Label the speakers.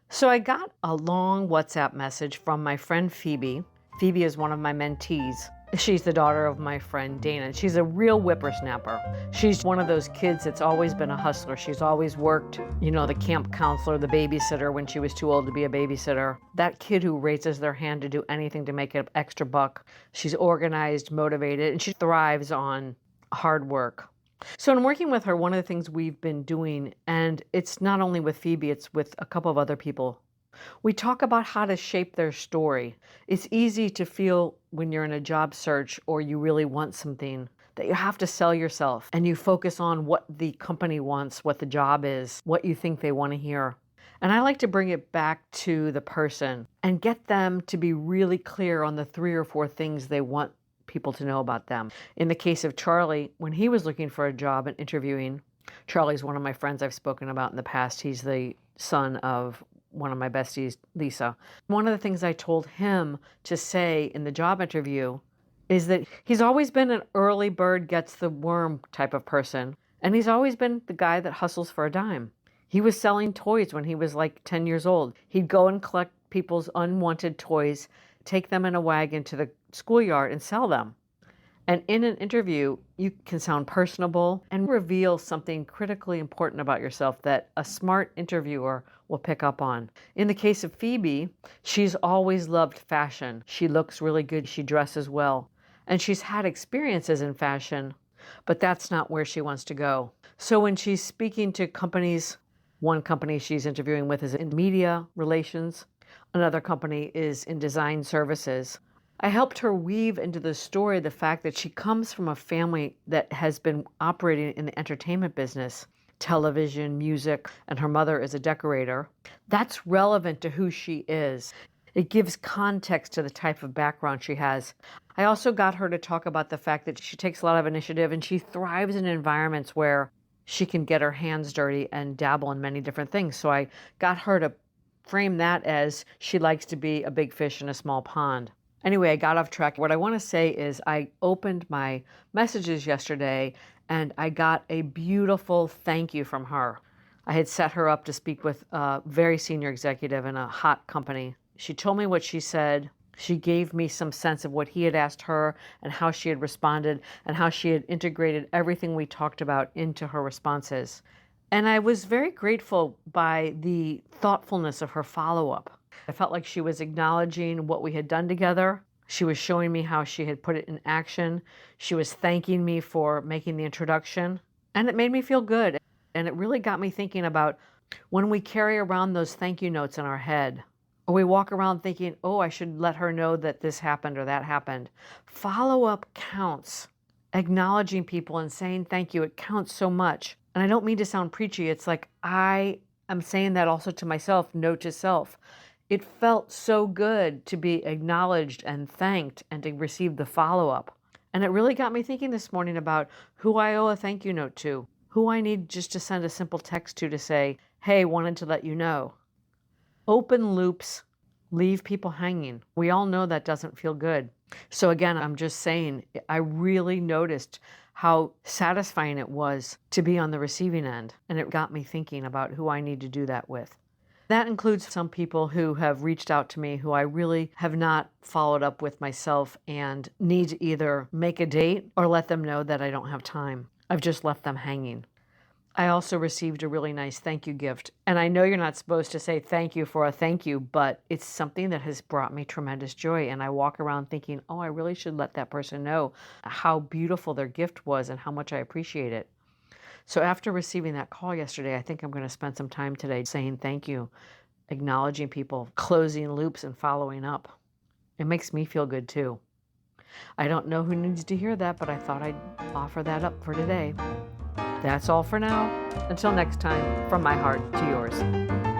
Speaker 1: So I got a long WhatsApp message from my friend Phoebe. Phoebe is one of my mentees. She's the daughter of my friend Dana. She's a real whippersnapper. She's one of those kids that's always been a hustler. She's always worked, the camp counselor, the babysitter when she was too old to be a babysitter. That kid who raises their hand to do anything to make an extra buck. She's organized, motivated, and she thrives on hard work. So in working with her, one of the things we've been doing, and it's not only with Phoebe, it's with a couple of other people, we talk about how to shape their story. It's easy to feel when you're in a job search or you really want something that you have to sell yourself and you focus on what the company wants, what the job is, what you think they want to hear. And I like to bring it back to the person and get them to be really clear on the 3 or 4 things they want people to know about them. In the case of Charlie, when he was looking for a job and interviewing, Charlie's one of my friends I've spoken about in the past. He's the son of one of my besties, Lisa. One of the things I told him to say in the job interview is that he's always been an early bird gets the worm type of person. And he's always been the guy that hustles for a dime. He was selling toys when he was like 10 years old. He'd go and collect people's unwanted toys, take them in a wagon to the schoolyard and sell them. And in an interview, you can sound personable and reveal something critically important about yourself that a smart interviewer will pick up on. In the case of Phoebe, she's always loved fashion. She looks really good. She dresses well. And she's had experiences in fashion, but that's not where she wants to go. So when she's speaking to companies, one company she's interviewing with is in media relations. Another company is in design services. I helped her weave into the story the fact that she comes from a family that has been operating in the entertainment business, television, music, and her mother is a decorator. That's relevant to who she is. It gives context to the type of background she has. I also got her to talk about the fact that she takes a lot of initiative and she thrives in environments where she can get her hands dirty and dabble in many different things. So I got her to frame that as she likes to be a big fish in a small pond. Anyway, I got off track. What I want to say is I opened my messages yesterday and I got a beautiful thank you from her. I had set her up to speak with a very senior executive in a hot company. She told me what she said. She gave me some sense of what he had asked her and how she had responded and how she had integrated everything we talked about into her responses. And I was very grateful by the thoughtfulness of her follow-up. I felt like she was acknowledging what we had done together. She was showing me how she had put it in action. She was thanking me for making the introduction. And it made me feel good. And it really got me thinking about when we carry around those thank you notes in our head, or we walk around thinking, oh, I should let her know that this happened or that happened. Follow-up counts. Acknowledging people and saying thank you, it counts so much. And I don't mean to sound preachy. It's like I am saying that also to myself, note to self. It felt so good to be acknowledged and thanked and to receive the follow-up. And it really got me thinking this morning about who I owe a thank you note to, who I need just to send a simple text to say, hey, wanted to let you know. Open loops leave people hanging. We all know that doesn't feel good. So again, I'm just saying, I really noticed how satisfying it was to be on the receiving end. And it got me thinking about who I need to do that with. That includes some people who have reached out to me who I really have not followed up with myself and need to either make a date or let them know that I don't have time. I've just left them hanging. I also received a really nice thank you gift. And I know you're not supposed to say thank you for a thank you, but it's something that has brought me tremendous joy. And I walk around thinking, oh, I really should let that person know how beautiful their gift was and how much I appreciate it. So after receiving that call yesterday, I think I'm going to spend some time today saying thank you, acknowledging people, closing loops, and following up. It makes me feel good too. I don't know who needs to hear that, but I thought I'd offer that up for today. That's all for now. Until next time, from my heart to yours.